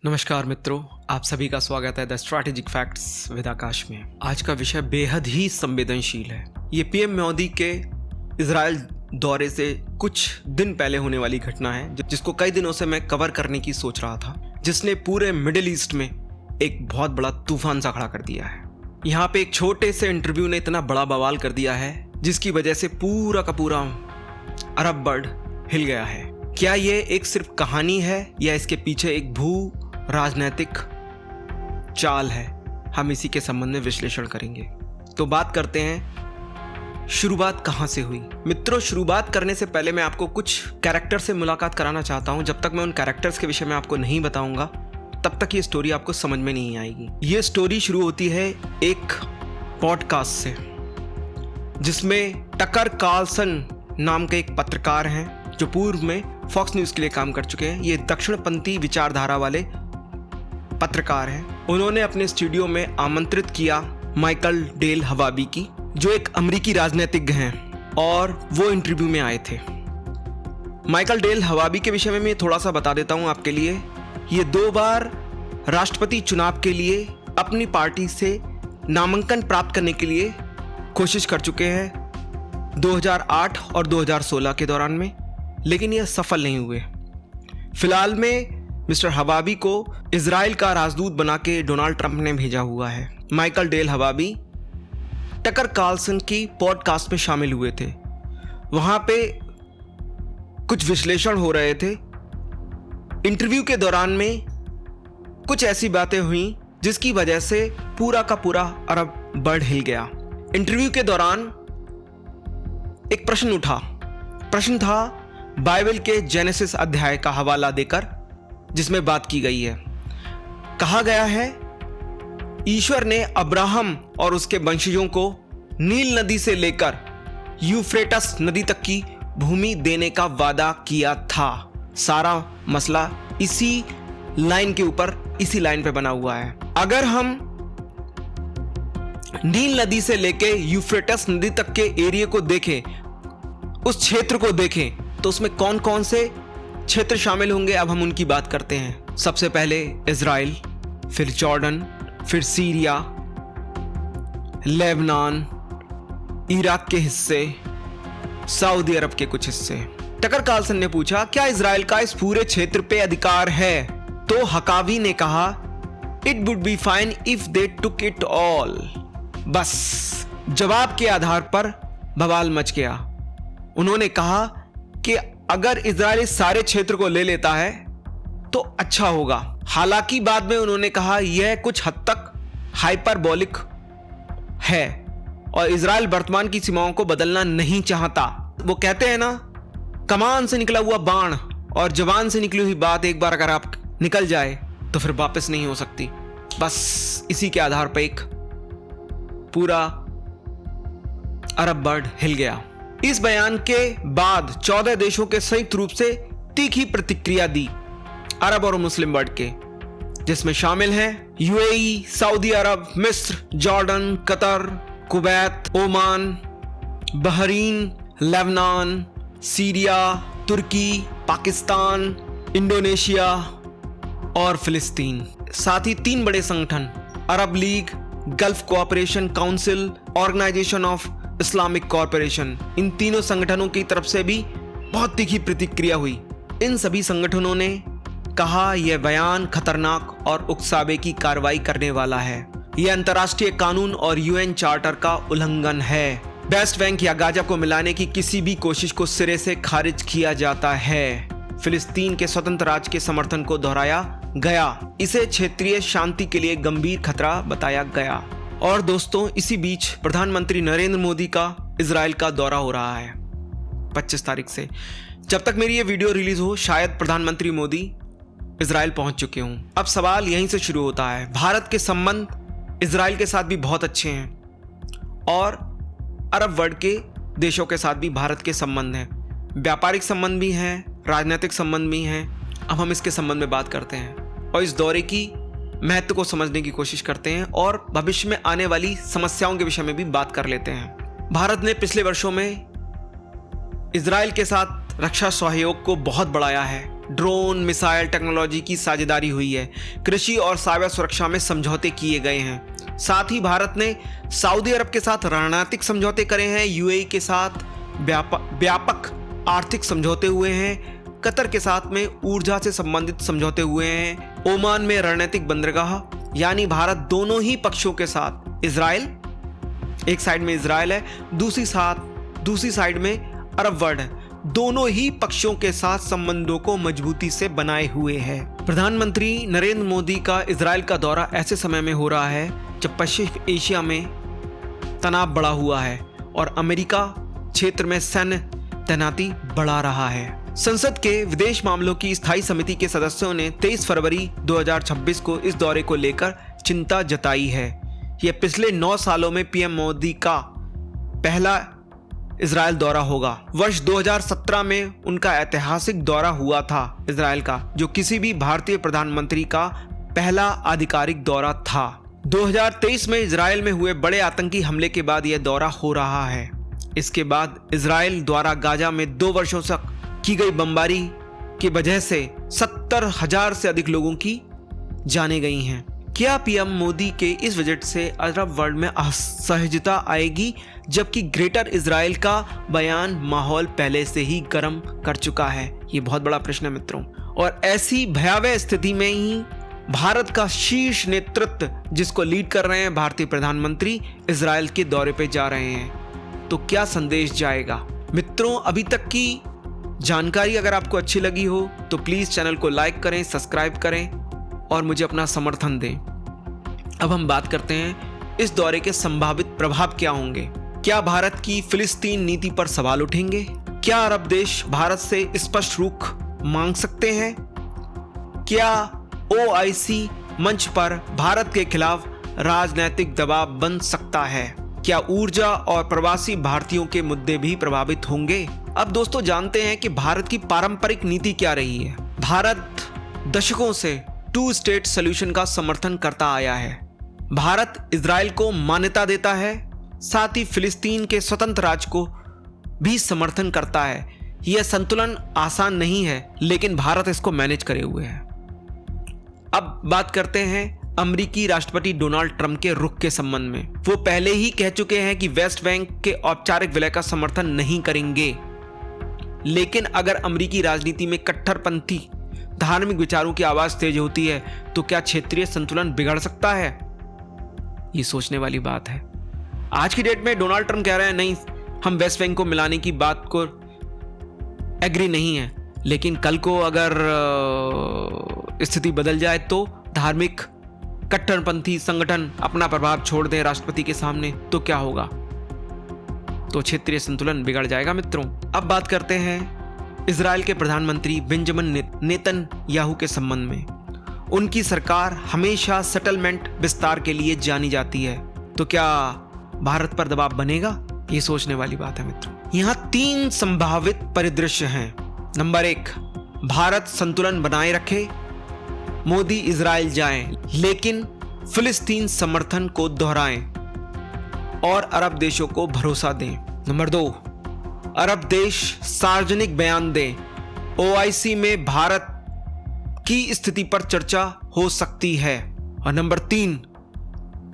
नमस्कार मित्रों, आप सभी का स्वागत है द स्ट्रैटेजिक फैक्ट्स विद आकाश में। आज का विषय बेहद ही संवेदनशील है। ये पीएम मोदी के इजराइल दौरे से कुछ दिन पहले होने वाली घटना है, जिसको कई दिनों से मैं कवर करने की सोच रहा था, जिसने पूरे मिडिल ईस्ट में एक बहुत बड़ा तूफान सा खड़ा कर दिया है। यहाँ पे एक छोटे से इंटरव्यू ने इतना बड़ा बवाल कर दिया है, जिसकी वजह से पूरा का पूरा अरब वर्ल्ड हिल गया है। क्या ये एक सिर्फ कहानी है या इसके पीछे एक भू राजनीतिक चाल है? हम इसी के संबंध में विश्लेषण करेंगे। तो बात करते हैं, शुरुआत कहां से हुई। मित्रों, शुरुआत करने से पहले मैं आपको कुछ कैरेक्टर से मुलाकात कराना चाहता हूं। जब तक मैं उन कैरेक्टर्स के विषय में आपको नहीं बताऊंगा, तब तक ये स्टोरी आपको समझ में नहीं आएगी। ये स्टोरी शुरू होती है एक पॉडकास्ट से, जिसमें टकर कार्लसन नाम के एक पत्रकार हैं, जो पूर्व में फॉक्स न्यूज के लिए काम कर चुके हैं। ये दक्षिणपंथी विचारधारा वाले पत्रकार हैं। उन्होंने अपने स्टूडियो में आमंत्रित किया माइकल डेल हवाबी की, जो एक अमेरिकी राजनीतिज्ञ हैं, और वो इंटरव्यू में आए थे। माइकल डेल हवाबी के विषय में मैं थोड़ा सा बता देता हूं आपके लिए। ये 2 बार राष्ट्रपति चुनाव के लिए अपनी पार्टी से नामांकन प्राप्त करने के लिए कोशिश कर चुके हैं 2008 और 2016 के दौरान में, लेकिन यह सफल नहीं हुए। फिलहाल में मिस्टर हवाबी को इजराइल का राजदूत बना के डोनाल्ड ट्रंप ने भेजा हुआ है। माइकल डेल हवाबी टकर कार्लसन की पॉडकास्ट में शामिल हुए थे। वहां पे कुछ विश्लेषण हो रहे थे। इंटरव्यू के दौरान में कुछ ऐसी बातें हुई जिसकी वजह से पूरा का पूरा अरब वर्ल्ड हिल गया। इंटरव्यू के दौरान एक प्रश्न उठा। प्रश्न था बाइबल के जेनेसिस अध्याय का हवाला देकर, जिसमें बात की गई है। कहा गया है, ईश्वर ने अब्राहम और उसके वंशजों को नील नदी से लेकर यूफ्रेटस नदी तक की भूमि देने का वादा किया था। सारा मसला इसी लाइन के ऊपर, इसी लाइन पे बना हुआ है। अगर हम नील नदी से लेके यूफ्रेटस नदी तक के एरिया को देखें, उस क्षेत्र को देखें, तो उसमें कौन कौन से क्षेत्र शामिल होंगे, अब हम उनकी बात करते हैं। सबसे पहले इजराइल, फिर जॉर्डन, फिर सीरिया, लेबनान, इराक के हिस्से, सऊदी अरब के कुछ हिस्से। टकर कार्लसन ने पूछा, क्या इजराइल का इस पूरे क्षेत्र पे अधिकार है? तो हकावी ने कहा, it would be fine if they took it all. बस जवाब के आधार पर बवाल मच गया। उन्होंने कहा कि अगर इजराइल इस सारे क्षेत्र को ले लेता है तो अच्छा होगा। हालांकि बाद में उन्होंने कहा यह कुछ हद तक हाइपरबोलिक है और इजराइल वर्तमान की सीमाओं को बदलना नहीं चाहता। वो कहते हैं ना, कमान से निकला हुआ बाण और जवान से निकली हुई बात एक बार अगर आप निकल जाए तो फिर वापस नहीं हो सकती। बस इसी के आधार पर एक पूरा अरब वर्ल्ड हिल गया। इस बयान के बाद 14 देशों के संयुक्त रूप से तीखी प्रतिक्रिया दी अरब और मुस्लिम वर्ल्ड के, जिसमें शामिल हैं यूएई, सऊदी अरब, मिस्र, Jordan, Qatar, Kuwait, Oman, Bahrain, Lebanon, Syria, तुर्की, पाकिस्तान, इंडोनेशिया और फिलिस्तीन। साथ ही 3 बड़े संगठन, Arab League, Gulf Cooperation Council, Organisation of Islamic Corporation, इन तीनों संगठनों की तरफ से भी बहुत तीखी प्रतिक्रिया हुई। इन सभी संगठनों ने कहा यह बयान खतरनाक और उकसावे की कार्रवाई करने वाला है। यह अंतर्राष्ट्रीय कानून और यूएन चार्टर का उल्लंघन है। वेस्ट बैंक या गाजा को मिलाने की किसी भी कोशिश को सिरे से खारिज किया जाता है। फिलिस्तीन के स्वतंत्र राज्य के समर्थन को दोहराया गया। इसे क्षेत्रीय शांति के लिए गंभीर खतरा बताया गया। और दोस्तों, इसी बीच प्रधानमंत्री नरेंद्र मोदी का इजराइल का दौरा हो रहा है 25 तारीख से। जब तक मेरी ये वीडियो रिलीज हो, शायद प्रधानमंत्री मोदी इजराइल पहुंच चुके हों। अब सवाल यहीं से शुरू होता है। भारत के संबंध इजराइल के साथ भी बहुत अच्छे हैं और अरब वर्ल्ड के देशों के साथ भी भारत के संबंध हैं। व्यापारिक संबंध भी हैं, राजनीतिक संबंध भी हैं। अब हम इसके संबंध में बात करते हैं और इस दौरे की महत्व को समझने की कोशिश करते हैं और भविष्य में आने वाली समस्याओं के विषय में भी बात कर लेते हैं। भारत ने पिछले वर्षों में इजराइल के साथ रक्षा सहयोग को बहुत बढ़ाया है। ड्रोन मिसाइल टेक्नोलॉजी की साझेदारी हुई है। कृषि और साइबर सुरक्षा में समझौते किए गए हैं। साथ ही भारत ने सऊदी अरब के साथ रणनीतिक समझौते करे हैं। यूएई के साथ व्यापक आर्थिक समझौते हुए हैं। कतर के साथ में ऊर्जा से संबंधित समझौते हुए हैं। ओमान में रणनीतिक बंदरगाह, यानी भारत दोनों ही पक्षों के साथ, इजराइल एक साइड में इजराइल है, दूसरी साइड में अरब वर्ल्ड है, दोनों ही पक्षों के साथ संबंधों को मजबूती से बनाए हुए है। प्रधानमंत्री नरेंद्र मोदी का इजराइल का दौरा ऐसे समय में हो रहा है जब पश्चिम एशिया में तनाव बढ़ा हुआ है और अमेरिका क्षेत्र में सैन्य तैनाती बढ़ा रहा है। संसद के विदेश मामलों की स्थायी समिति के सदस्यों ने 23 फरवरी 2026 को इस दौरे को लेकर चिंता जताई है। यह पिछले 9 सालों में पीएम मोदी का पहला इजराइल दौरा होगा। वर्ष 2017 में उनका ऐतिहासिक दौरा हुआ था इजराइल का, जो किसी भी भारतीय प्रधानमंत्री का पहला आधिकारिक दौरा था। 2023 में इजराइल में हुए बड़े आतंकी हमले के बाद यह दौरा हो रहा है। इसके बाद इजराइल द्वारा गाजा में 2 वर्षों तक की गई बमबारी की वजह से 70,000 से अधिक लोगों की जानें गई हैं। क्या पीएम मोदी के इस विजिट से अरब वर्ल्ड में असहजता आएगी, जबकि ग्रेटर इजराइल का बयान माहौल पहले से ही गर्म कर चुका है? ये बहुत बड़ा प्रश्न है मित्रों। और ऐसी भयावह स्थिति में ही भारत का शीर्ष नेतृत्व, जिसको लीड कर रहे हैं भारतीय प्रधानमंत्री, इजराइल के दौरे पे जा रहे हैं। तो क्या संदेश जाएगा? मित्रों, अभी तक की जानकारी अगर आपको अच्छी लगी हो तो प्लीज चैनल को लाइक करें, सब्सक्राइब करें और मुझे अपना समर्थन दें। अब हम बात करते हैं इस दौरे के संभावित प्रभाव क्या होंगे। क्या भारत की फिलिस्तीन नीति पर सवाल उठेंगे? क्या अरब देश भारत से स्पष्ट रुख मांग सकते हैं? क्या OIC मंच पर भारत के खिलाफ राजनीतिक दबाव बन सकता है? क्या ऊर्जा और प्रवासी भारतीयों के मुद्दे भी प्रभावित होंगे? अब दोस्तों जानते हैं कि भारत की पारंपरिक नीति क्या रही है। भारत दशकों से 2 स्टेट सॉल्यूशन का समर्थन करता आया है। भारत इजराइल को मान्यता देता है, साथ ही फिलिस्तीन के स्वतंत्र राज्य को भी समर्थन करता है। यह संतुलन आसान नहीं है, लेकिन भारत इसको मैनेज करे हुए है। अब बात करते हैं अमेरिकी राष्ट्रपति डोनाल्ड ट्रंप के रुख के संबंध में। वो पहले ही कह चुके हैं कि वेस्ट बैंक के औपचारिक विलय का समर्थन नहीं करेंगे, लेकिन अगर अमेरिकी राजनीति में कट्टरपंथी धार्मिक विचारों की आवाज तेज होती है तो क्या क्षेत्रीय संतुलन बिगड़ सकता है? ये सोचने वाली बात है। आज की डेट में डोनाल्ड ट्रंप कह रहे हैं नहीं, हम वेस्ट बैंक को मिलाने की बात को एग्री नहीं है, लेकिन कल को अगर स्थिति बदल जाए तो धार्मिक कट्टरपंथी संगठन अपना प्रभाव छोड़ दें राष्ट्रपति के सामने, तो क्या होगा? तो क्षेत्रीय संतुलन बिगड़ जाएगा मित्रों। अब बात करते हैं इजराइल के प्रधानमंत्री बेंजामिन नेतन्याहू के संबंध में। उनकी सरकार हमेशा सेटलमेंट विस्तार के लिए जानी जाती है, तो क्या भारत पर दबाव बनेगा? ये सोचने वाली बात है मित्रों। यहाँ 3 संभावित परिदृश्य हैं। नंबर 1, भारत संतुलन बनाए रखे, मोदी इजराइल जाएं, लेकिन फिलिस्तीन समर्थन को दोहराएं और अरब देशों को भरोसा दें। नंबर 2, अरब देश सार्वजनिक बयान दें, OIC में भारत की स्थिति पर चर्चा हो सकती है। और नंबर 3,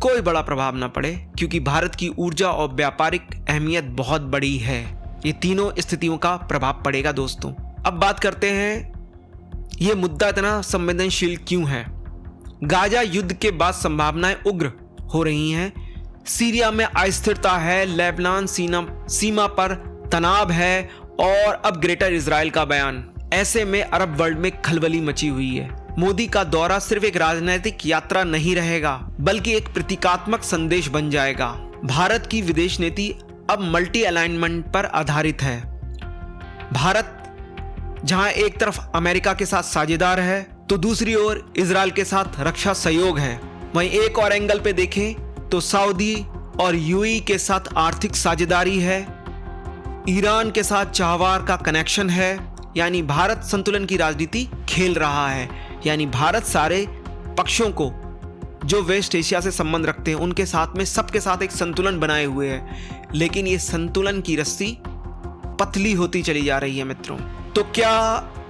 कोई बड़ा प्रभाव ना पड़े, क्योंकि भारत की ऊर्जा और व्यापारिक अहमियत बहुत बड़ी है। ये तीनों स्थितियों का प्रभाव पड़ेगा दोस्तों। अब बात करते हैं ये मुद्दा इतना संवेदनशील क्यों है। गाजा युद्ध के बाद संभावनाएं उग्र हो रही हैं। सीरिया में अस्थिरता है, लेबनान सीमा पर तनाव है और अब ग्रेटर इजराइल का बयान। ऐसे में अरब वर्ल्ड में खलबली मची हुई है। मोदी का दौरा सिर्फ एक राजनीतिक यात्रा नहीं रहेगा, बल्कि एक प्रतीकात्मक संदेश बन जाएगा। भारत की विदेश नीति अब मल्टी अलाइनमेंट पर आधारित है। भारत जहां एक तरफ अमेरिका के साथ साझेदार है तो दूसरी ओर इजराइल के साथ रक्षा सहयोग है। वहीं एक और एंगल पे देखें तो सऊदी और यूएई के साथ आर्थिक साझेदारी है, ईरान के साथ चाहवार का कनेक्शन है। यानी भारत संतुलन की राजनीति खेल रहा है। यानी भारत सारे पक्षों को जो वेस्ट एशिया से संबंध रखते हैं उनके साथ में सबके साथ एक संतुलन बनाए हुए है, लेकिन ये संतुलन की रस्सी पतली होती चली जा रही है मित्रों। तो क्या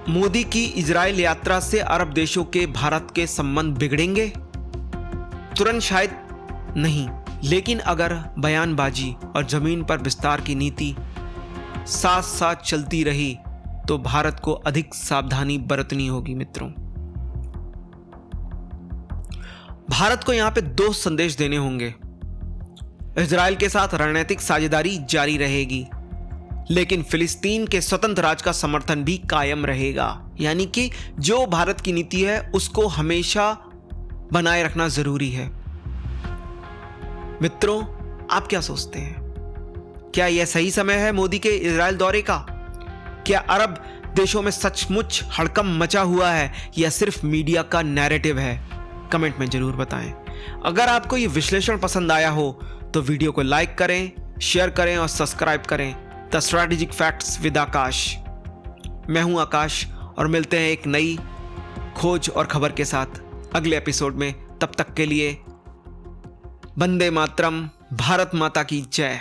मोदी की इजराइल यात्रा से अरब देशों के भारत के संबंध बिगड़ेंगे? तुरंत शायद नहीं, लेकिन अगर बयानबाजी और जमीन पर विस्तार की नीति साथ साथ चलती रही तो भारत को अधिक सावधानी बरतनी होगी। मित्रों, भारत को यहां पे दो संदेश देने होंगे। इजराइल के साथ रणनीतिक साझेदारी जारी रहेगी, लेकिन फिलिस्तीन के स्वतंत्र राज्य का समर्थन भी कायम रहेगा। यानी कि जो भारत की नीति है उसको हमेशा बनाए रखना जरूरी है। मित्रों, आप क्या सोचते हैं? क्या यह सही समय है मोदी के इजराइल दौरे का? क्या अरब देशों में सचमुच हड़कंप मचा हुआ है या सिर्फ मीडिया का नैरेटिव है? कमेंट में जरूर बताएं। अगर आपको यह विश्लेषण पसंद आया हो तो वीडियो को लाइक करें, शेयर करें और सब्सक्राइब करें द स्ट्रैटेजिक फैक्ट्स विद आकाश। मैं हूं आकाश और मिलते हैं एक नई खोज और खबर के साथ अगले एपिसोड में। तब तक के लिए वंदे मातरम, भारत माता की जय।